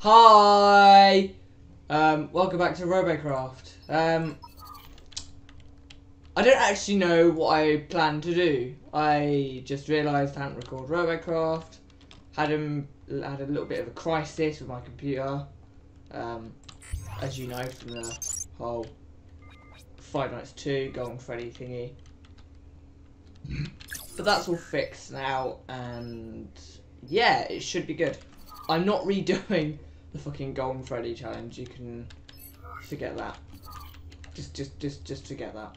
Hi! Welcome back to Robocraft. I don't actually know what I plan to do. I just realised I hadn't recorded Robocraft. Had a little bit of a crisis with my computer. As you know from the whole Five Nights 2 Golden Freddy thingy. But that's all fixed now, and yeah, it should be good. I'm not redoing the fucking Golden Freddy challenge. You can forget that. Just forget that.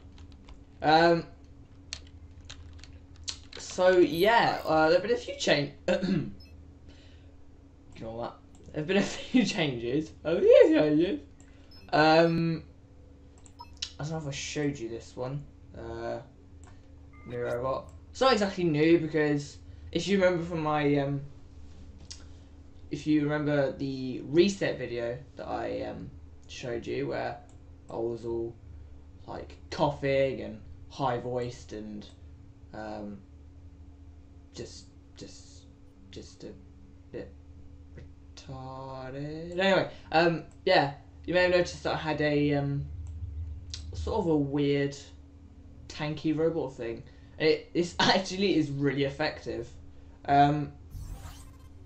So yeah, there've been a few changes. Ignore that. There've been a few changes. I don't know if I showed you this one. New robot. It's not exactly new because if you remember from my if you remember the reset video that I showed you where I was all like coughing and high voiced and just a bit retarded. Anyway, yeah, you may have noticed that I had a sort of a weird tanky robot thing. It actually is really effective.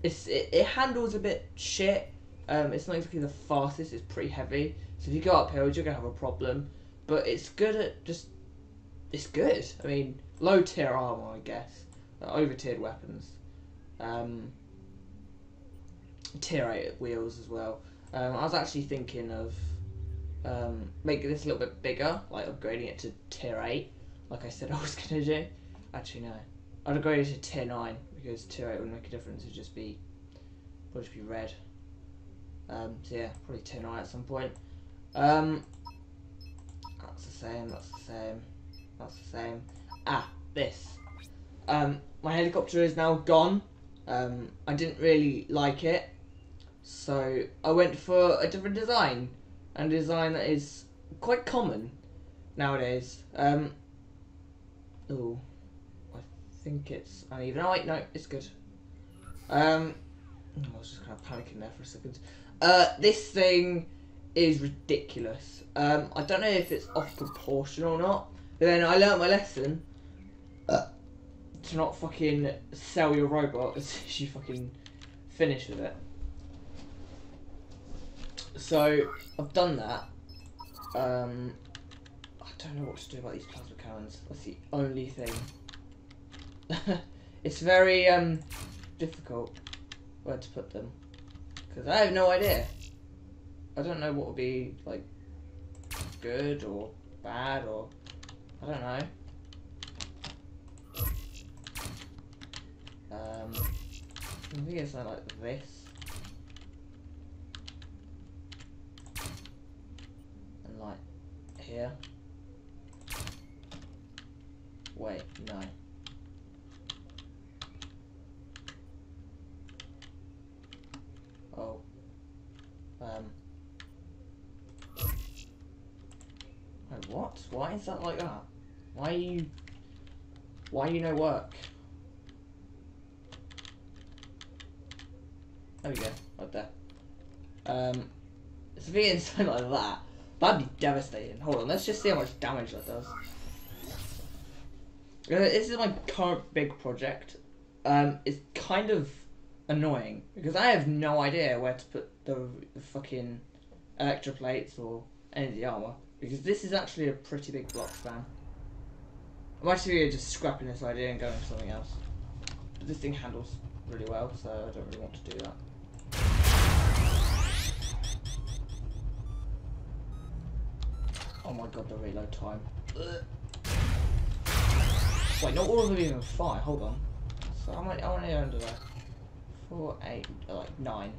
It handles a bit shit. It's not exactly the fastest. It's pretty heavy. So if you go up hills, you're gonna have a problem. But it's good at it's good. I mean, low tier armor, I guess. Over tiered weapons. Tier 8 wheels as well. I was actually thinking of making this a little bit bigger, like upgrading it to tier 8, like I said I was gonna do. Actually no, I'd upgrade it to tier 9 because tier 8 wouldn't make a difference. It'd just be red. So yeah, probably tier 9 at some point. That's the same. That's the same. That's the same. Ah, this. My helicopter is now gone. I didn't really like it, so I went for a different design. And a design that is quite common nowadays. Oh, I think it's uneven. Oh wait, no, it's good. I was just kind of panicking there for a second. This thing is ridiculous. I don't know if it's off proportion or not. But then I learnt my lesson to not fucking sell your robot as soon as you fucking finish with it. So I've done that. I don't know what to do about these plasma cannons. That's the only thing. It's very difficult where to put them because I have no idea. I don't know what would be like good or bad or I don't know. I think it's something like this. Like here. Wait, no. Oh. Wait, what? Why is that like that? Why are you no work? There we go, right there. It's being something like that. That'd be devastating. Hold on, let's just see how much damage that does. This is my current big project. It's kind of annoying because I have no idea where to put the fucking electroplates or any of the armor because this is actually a pretty big block span. I'm actually just scrapping this idea and going for something else. But this thing handles really well, so I don't really want to do that. Oh my god, the reload time. Ugh. Wait, not all of them even fire. Hold on. So how many under there? 4, 8, like 9.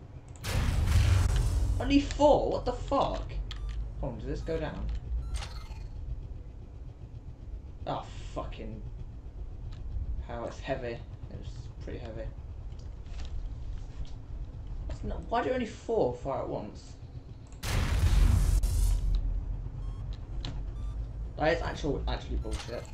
Only 4? What the fuck? Hold on, does this go down? Oh, fucking hell, it's heavy. It's pretty heavy. That's not, why do only 4 fire at once? Like, it's actually bullshit.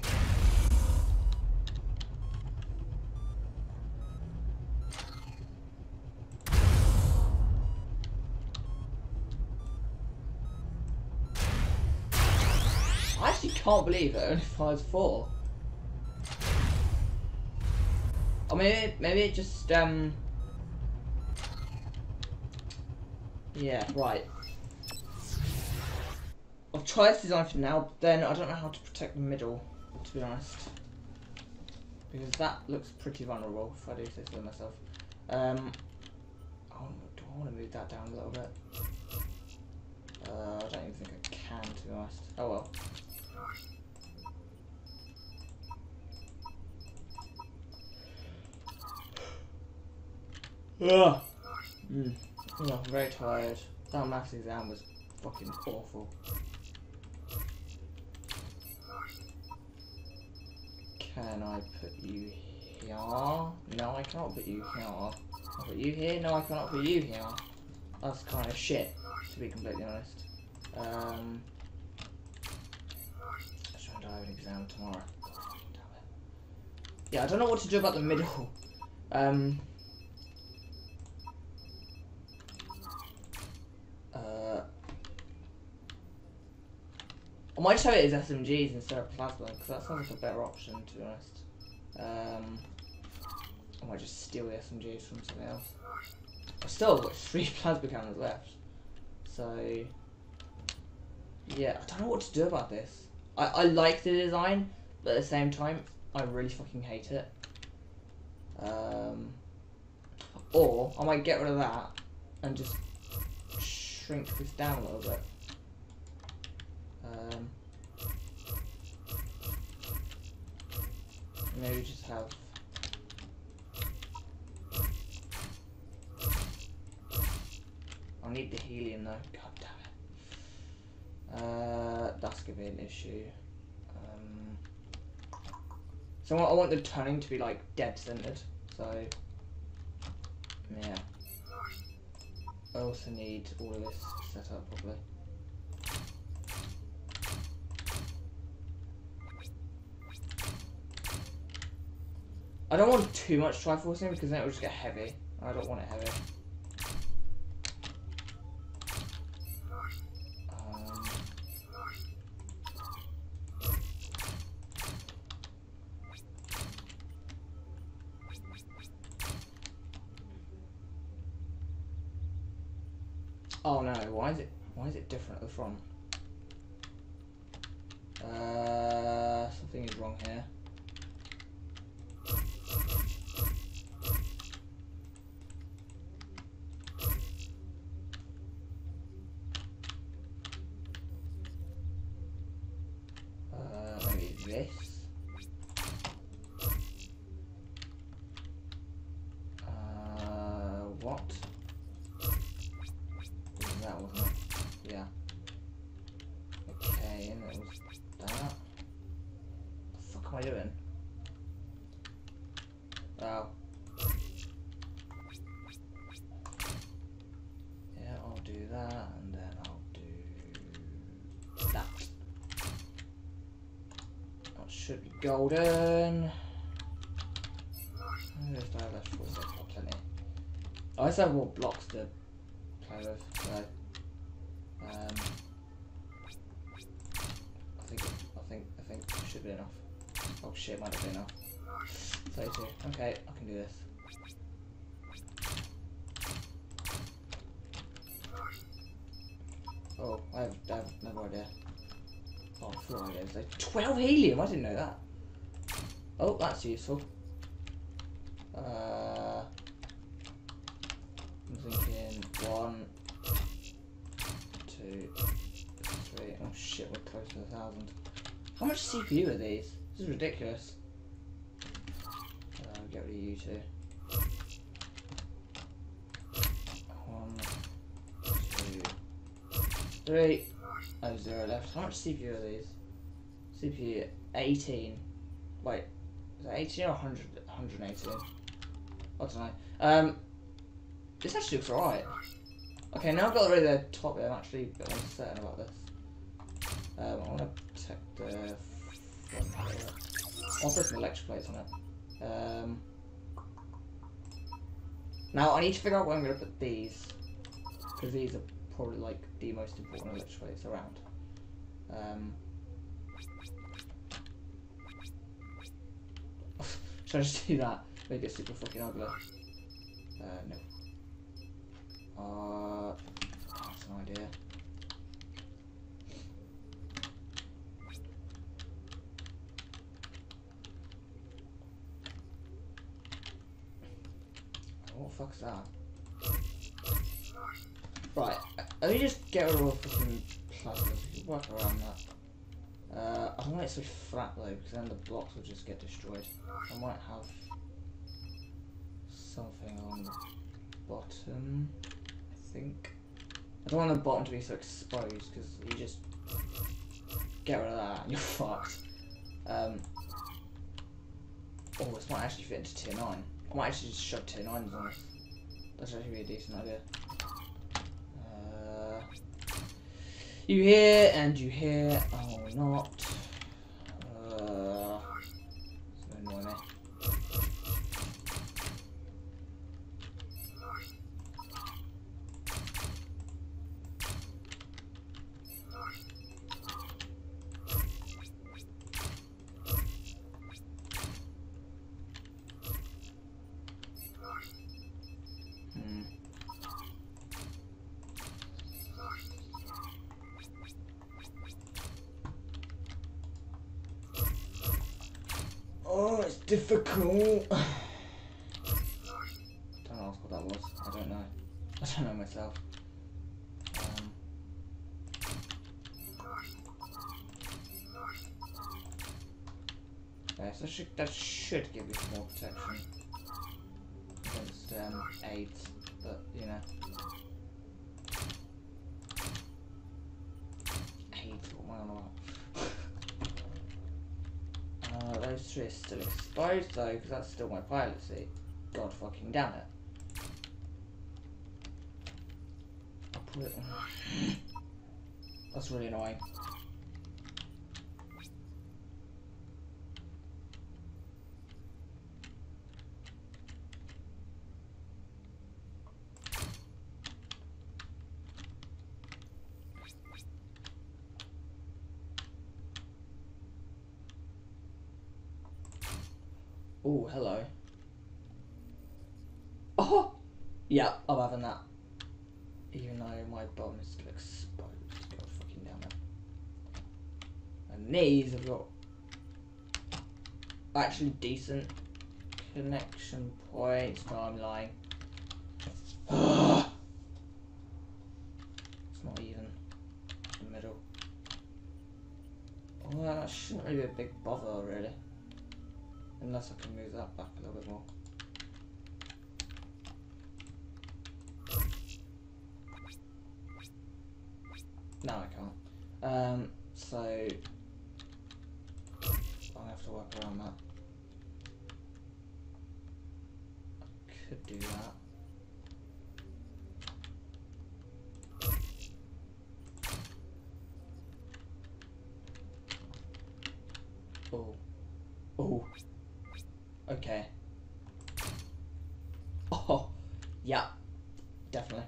can't believe it only fires 4. Or maybe it just yeah, right. I'll try this design for now, but then I don't know how to protect the middle, to be honest. Because that looks pretty vulnerable, if I do say so myself. Oh, do I want to move that down a little bit? I don't even think I can, to be honest. Oh well. Ugh. Oh, I'm very tired. That maths exam was fucking awful. Can I put you here? No, I cannot put you here. I'll put you here? No, I cannot put you here. That's kind of shit, to be completely honest. I'm trying to have an exam tomorrow. God damn it. Yeah, I don't know what to do about the middle. I might show it as SMGs instead of plasma, because that sounds like a better option, to be honest. I might just steal the SMGs from something else. I've still got 3 plasma cannons left. So, yeah, I don't know what to do about this. I like the design, but at the same time, I really fucking hate it. Or, I might get rid of that, and just shrink this down a little bit. Maybe just have I'll need the helium though. God damn it. That's gonna be an issue. So I want the turning to be like dead centered. So yeah. I also need all of this set up properly. I don't want too much triforcing because then it will just get heavy. I don't want it heavy. Oh no, why is it different at the front? Something is wrong here. Maybe this. What? That wasn't it? Yeah. Okay, and it was that. What the fuck am I doing? Oh. Yeah, I'll do that, and then I'll do that. That should be golden. There's no left for it. Got plenty. I also have more blocks to play with, so I think it should be enough. Oh shit, might not be enough. 32. Okay, I can do this. Oh, I have no idea. Oh, 4 ideas. Like 12 helium. I didn't know that. Oh, that's useful. I'm thinking 1, 2, 3. Oh shit, we're close to 1,000. How much CPU are these? This is ridiculous. Get rid of you two. 1, 2, 3. Oh, 0 left. How much CPU are these? CPU 18. Wait, is that 18 or 100? 118. I don't know. This actually looks alright. Okay, now I've got rid of the top bit, I'm actually a bit uncertain about this. I want to protect the front. I'll put some electric plates on it. Now I need to figure out where I'm going to put these, because these are probably like the most important electric plates around. Should I just do that? Make it super fucking ugly. No. That's an idea. What the fuck's that? Right, let me just get rid of all the fucking plasmas. We can work around that. I don't want it to be flat though, because then the blocks will just get destroyed. I might have something on the bottom, I think. I don't want the bottom to be so exposed, because you just get rid of that and you're fucked. Oh, this might actually fit into tier 9. I might actually just shove tier 9s on this. That's actually be a decent idea. You here and you here. Oh, not. It's gonna annoy me. Oh, it's difficult. Don't ask what that was. I don't know. I don't know myself. Yeah, so that should give you some more protection against aids, but you know. Aids, what am I on about? Those three are still exposed though, because that's still my pilot seat. God fucking damn it. I'll put it. That's really annoying. Oh, hello. Oh! Yeah, I'm having that. Even though my bottom is still exposed. God fucking damn it. And these have got actually decent connection points. No, I'm lying. It's not even the middle. Well, that shouldn't really be a big bother, really. Unless I can move that back a little bit more. No, I can't. So I'll have to work around that. I could do that. Oh. Oh. Okay. Oh, yeah, definitely.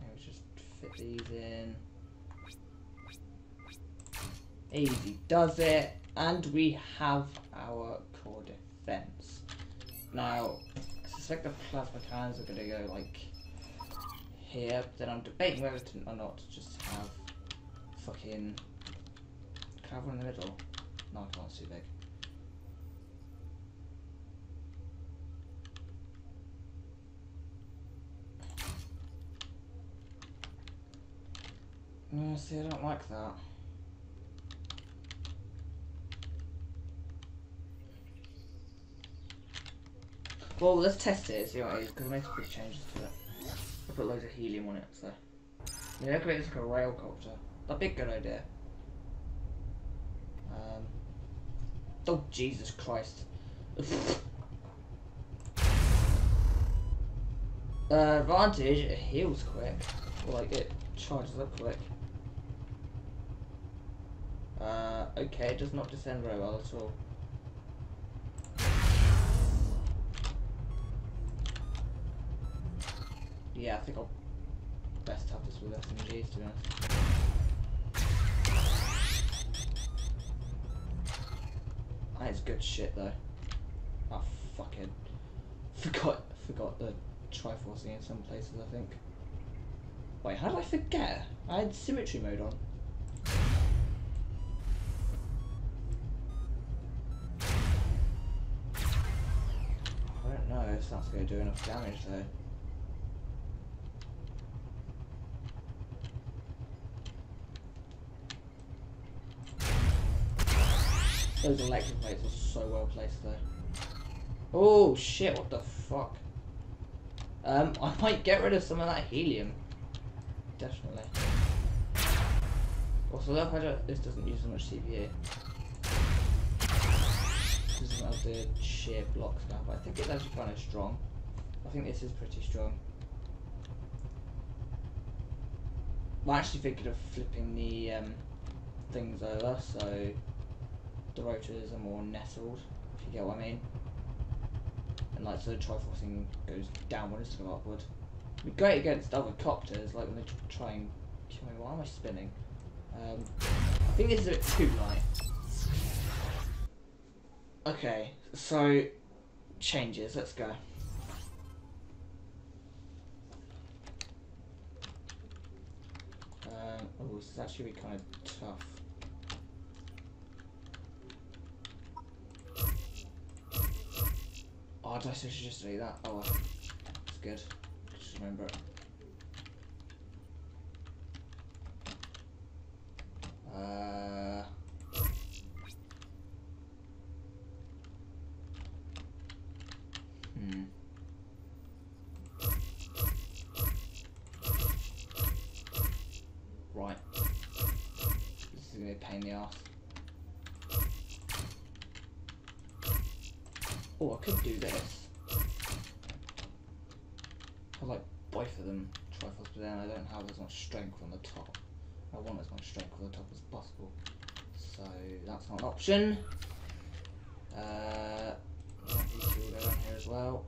Let's just fit these in. Easy does it, and we have our core defense. Now, I suspect the plasma cannons are gonna go like here, but then I'm debating whether to or not to just have fucking. Can I have one in the middle? No, I can't, it's too big. No, see, I don't like that. Well, let's test it, see what it is, because I made some quick changes to it. I put loads of helium on it, so. Yeah, create this like a rail copter. That'd be a good idea. Oh, Jesus Christ. Advantage, it heals quick. Or like it charges up quick. Okay, it does not descend very well at all. Yeah, I think I'll best have this with SMGs, to be honest. That is good shit though. Oh fucking forgot the Triforcing in some places, I think. Wait, how did I forget? I had symmetry mode on. I don't know if that's going to do enough damage though. Those electric plates are so well placed though. Oh shit, what the fuck? I might get rid of some of that helium. Definitely. Also, look, this doesn't use as much CPU. This doesn't have the sheer blocks now, but I think it's actually kind of strong. I think this is pretty strong. I'm actually thinking of flipping the things over, so the rotors are more nestled, if you get what I mean. And like, so the Triforcing goes downward instead of upward. It'd be great against other copters, like when they try and kill me. Why am I spinning? I think this is a bit too light. Okay, so changes, let's go. Oh, this is actually kind of tough. Oh, I should just do that. Oh, well. That's good. Just remember it. Right. This is going to be a pain in the arse. Oh, I could do this. I like both of them, Triforce, but then I don't have as much strength on the top. I want as much strength on the top as possible. So that's not an option. These two will go down here as well.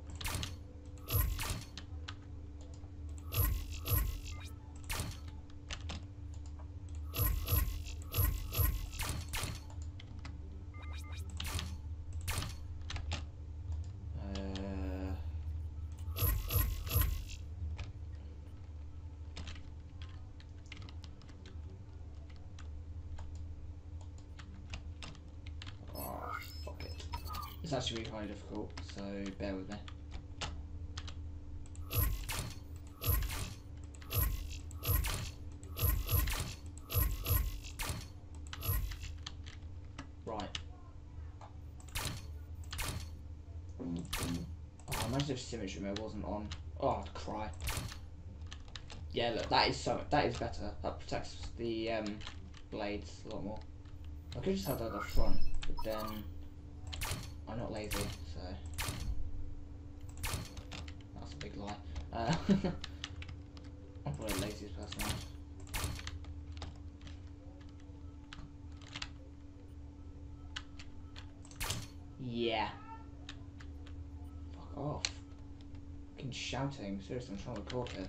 It's actually really kind of difficult, so bear with me. Right. Oh, imagine if symmetry mode wasn't on. Oh, I'd cry. Yeah, look, that is better. That protects the blades a lot more. I could just have that up front, but then I'm not lazy, so that's a big lie. I'm probably the laziest person out. Yeah. Fuck off. Fucking shouting. Seriously, I'm trying to record here.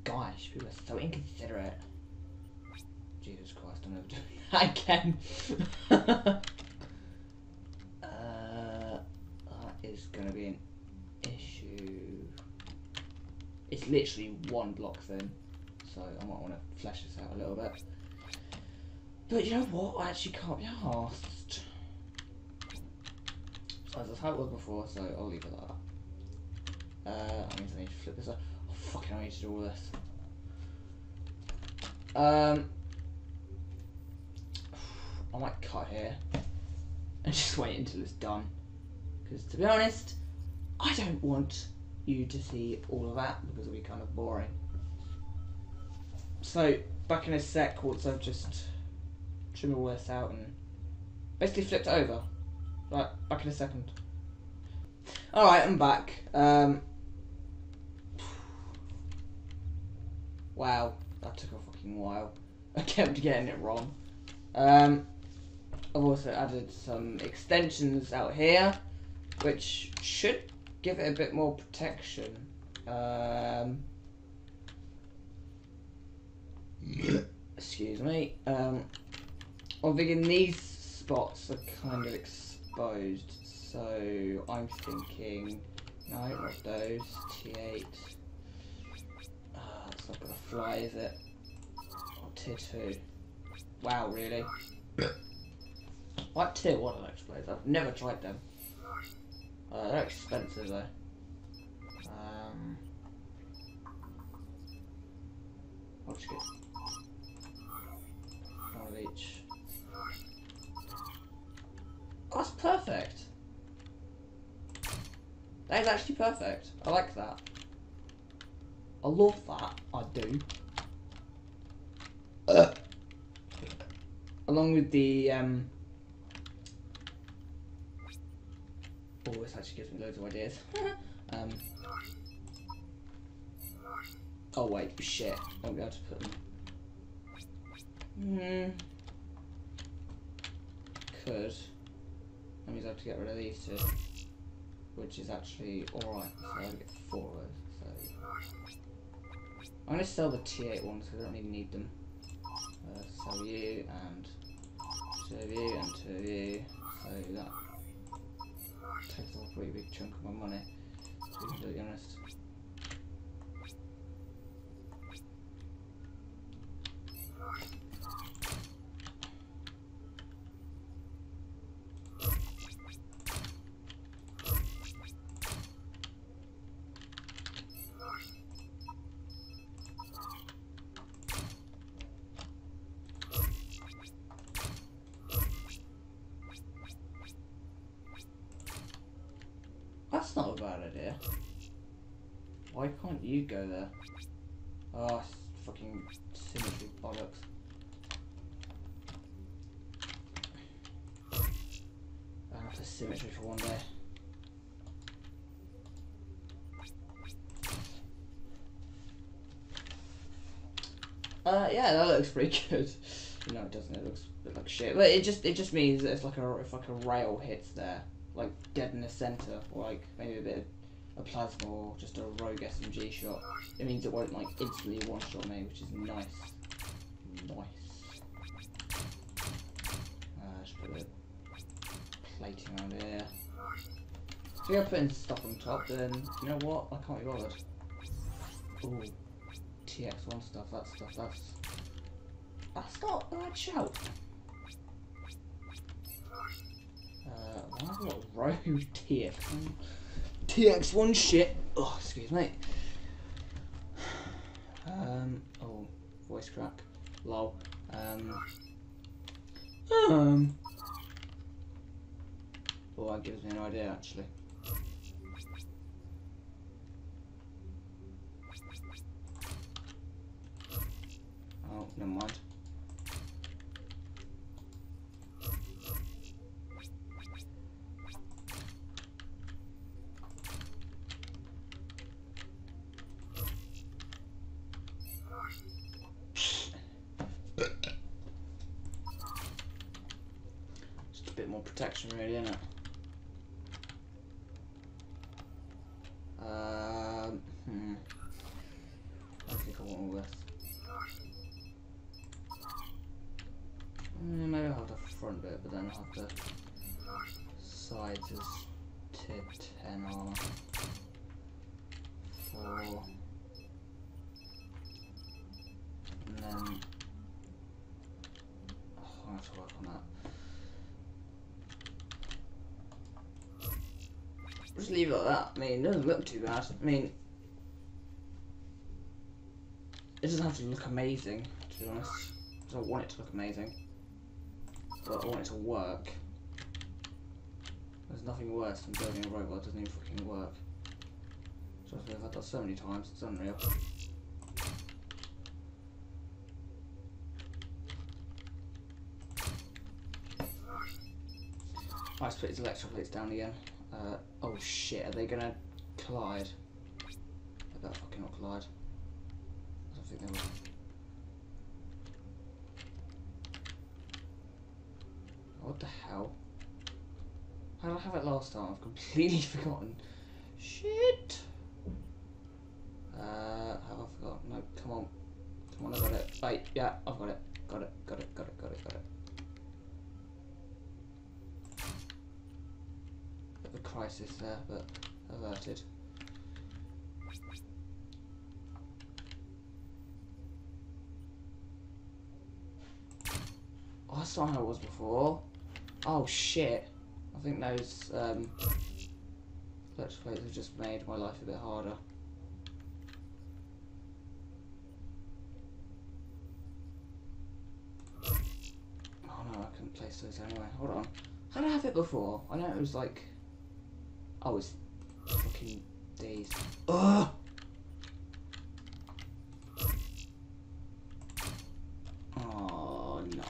Gosh, people are so inconsiderate. Jesus Christ, I'm never doing that again. That is going to be an issue. It's literally one block thin, so I might want to flesh this out a little bit. But you know what? I actually can't be arsed. So that's how it was before, so I'll leave it like that. I need to flip this up. Oh, fucking, I need to do all this. I might cut here and just wait until it's done, because to be honest, I don't want you to see all of that because it'll be kind of boring. So back in a sec, once I've just trimmed all this out and basically flipped it over. Right, back in a second. Alright, I'm back. Wow, that took a fucking while. I kept getting it wrong. I've also added some extensions out here, which should give it a bit more protection. Excuse me. I'm thinking these spots are kind of exposed, so I'm thinking, no, not those, T8. It's not gonna fly, is it? Or tier 2. Wow, really? Like tier 1 explosives, I've never tried them. They're expensive though. I'll just get one of each. Oh, that's perfect. That is actually perfect. I like that. I love that. I do. Along with the oh, this actually gives me loads of ideas. Oh wait, shit. I won't be able to put them. Could. That means I have to get rid of these two. Which is actually alright. So I get 4 of those. So I'm going to sell the T8 ones because I don't really need them. Sell you and 2 of you and 2 of you. So that takes off a pretty big chunk of my money, to be completely honest. That's not a bad idea. Why can't you go there? Oh, fucking symmetry bollocks. Enough of symmetry for one day. Yeah, that looks pretty good. No, it doesn't. It looks a bit like shit. But it just means that it's like if like a rail hits there, like dead in the center, or like maybe a bit of a plasma or just a rogue SMG shot. It means it won't like instantly one shot me, which is nice. Nice. Just put a bit of plating around here. So if I put in stuff on top, then you know what? I can't be bothered. Ooh, TX1 stuff. That's not a bad shout. Why have I got rogue TX1 shit? Oh, excuse me. Oh, voice crack. Lol. Oh, that gives me an idea actually. Oh, never mind. Just a bit more protection really, isn't it? I think I want all this. Maybe I'll have the front bit, but then I'll have the sides as tier 10 armor. 4. And then I'll have to work on that. Just leave it like that. I mean, it doesn't look too bad. I mean, it doesn't have to look amazing, to be honest. I don't want it to look amazing, but I want it to work. There's nothing worse than building a robot that doesn't even fucking work. Trust me, I've had that so many times, it's unreal. Let's put his electroplates down again. Oh shit, are they gonna collide? They better fucking not collide. I don't think they will. What the hell? How did I have it last time? I've completely forgotten. Shit! Have I forgotten? No, come on. Come on, I got it. Wait, yeah, I've got it. Got it. crisis there, but averted. Oh, that's not how it was before. Oh shit. I think those electric plates have just made my life a bit harder. Oh no, I couldn't place those anyway. Hold on. How did I have it before? I know it was like... Oh, it's fucking these. Ugh! Oh no.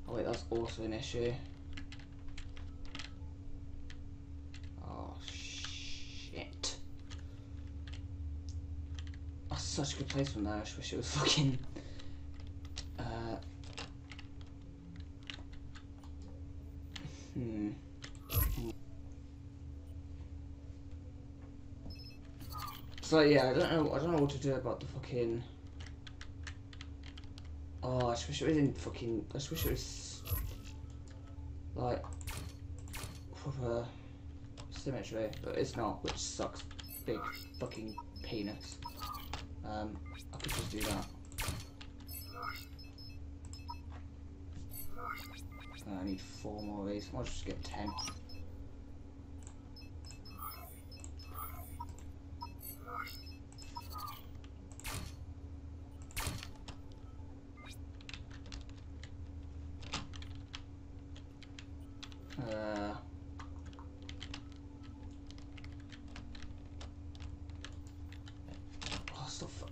Oh wait, that's also an issue. Oh shit. That's such a good placement there. I just wish it was fucking... So yeah, I don't know what to do about the fucking... Oh, I just wish it was in fucking... I just wish it was... like... proper symmetry, but it's not, which sucks. Big fucking penis. I could just do that. I need 4 more of these. I'll just get 10.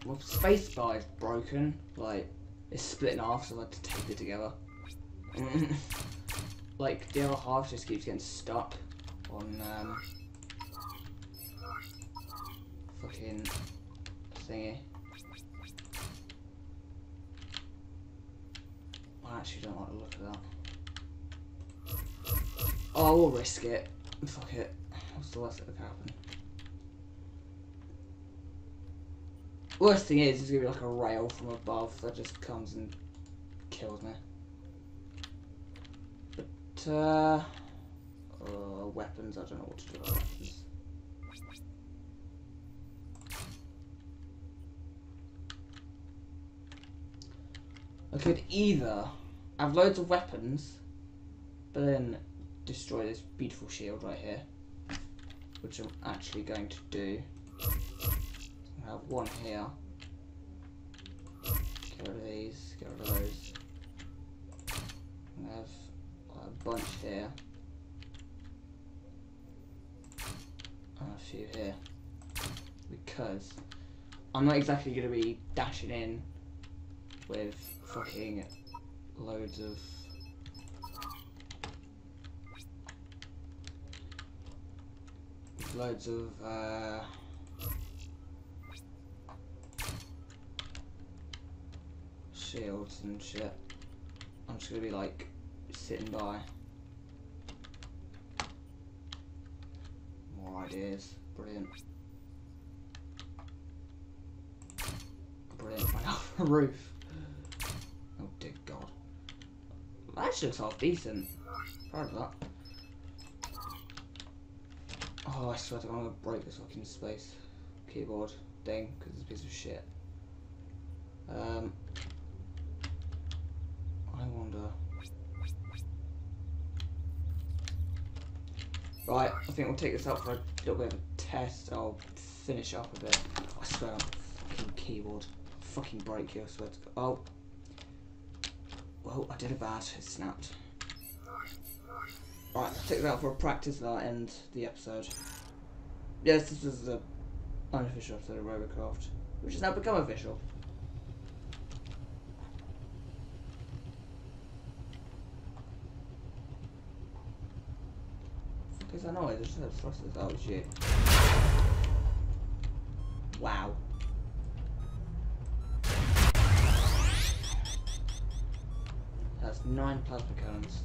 My space bar is broken. Like, it's split in half, so I had to tape it together. Like, the other half just keeps getting stuck on fucking thingy. I actually don't like the look of that. Oh, we'll risk it. Fuck it. What's the worst that could happen? Worst thing is, there's gonna be like a rail from above that just comes and kills me. But, weapons, I don't know what to do about weapons. I could either have loads of weapons, but then destroy this beautiful shield right here, which I'm actually going to do. I have one here. Get rid of these, get rid of those. I have a bunch here. And a few here. Because I'm not exactly going to be dashing in with fucking loads of shields and shit. I'm just gonna be like sitting by. More ideas. Brilliant. Brilliant. Right off the roof. Oh dear god. That actually looks half decent. Proud of that. Oh, I swear to God, I'm gonna break this fucking space keyboard thing because it's a piece of shit. I wonder. Right, I think we'll take this out for a little bit of a test. I'll finish up a bit. I swear, fucking keyboard. I'll fucking break you, I swear to God. Oh. Well, I did a bad. It snapped. Right, I'll take that out for a practice and I'll end the episode. Yes, this is the unofficial episode of Robocraft, which has now become official. What the fuck is that noise? I just heard thrusters. Oh shit. Wow. That's 9 plasma cannons.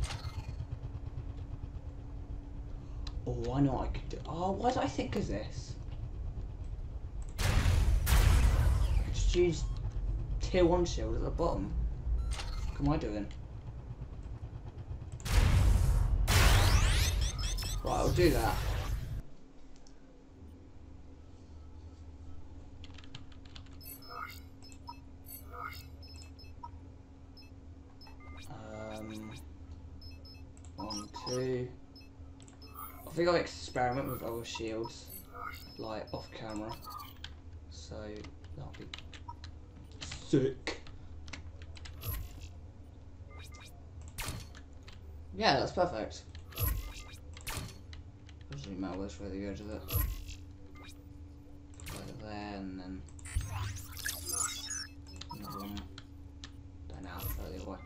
Oh, I know what I could do. Oh, why did I think of this? I could just use tier 1 shield at the bottom. What am I doing? Right, I'll do that. One, two. I think I'll experiment with other shields, like off camera. So that'll be sick. Yeah, that's perfect. Doesn't matter which way they go to it. Go there and then another one. Don't know, go the other way.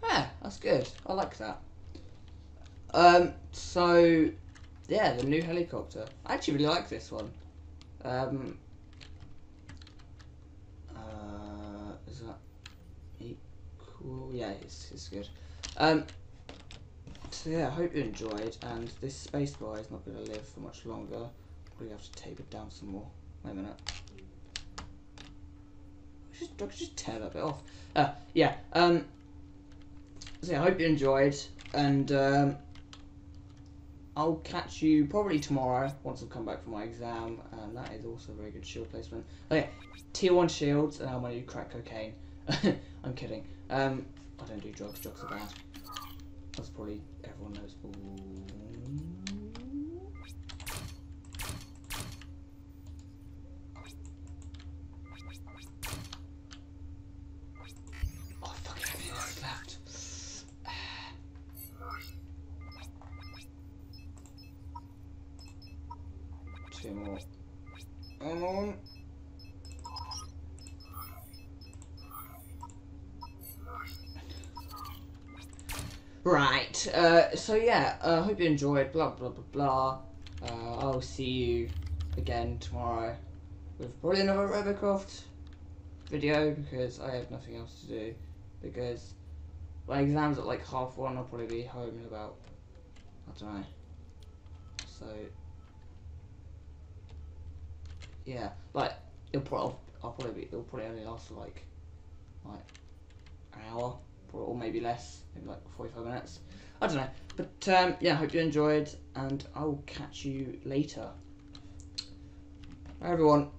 Yeah, that's good. I like that. So yeah, the new helicopter. I actually really like this one. Is that equal? Yeah, it's good. So yeah, I hope you enjoyed. And this spacebar is not going to live for much longer. Probably have to tape it down some more. Wait a minute. I could just tear that bit off. Yeah. So yeah, I hope you enjoyed, and I'll catch you probably tomorrow once I've come back from my exam, and that is also a very good shield placement. Okay, tier 1 shields, and I'm going to do crack cocaine. I'm kidding. I don't do drugs. Drugs are bad. That's probably everyone knows. Ooh. Oh, fucking everything that's left. Two more. Come on. Right, so yeah, I hope you enjoyed, blah blah blah blah. I'll see you again tomorrow with probably another Robocraft video, because I have nothing else to do, because my exam's at like 1:30, I'll probably be home in about, I don't know, so yeah, like, it'll probably only last for like an hour, or maybe less, maybe like 45 minutes. I don't know. But yeah, I hope you enjoyed, and I'll catch you later. Bye everyone.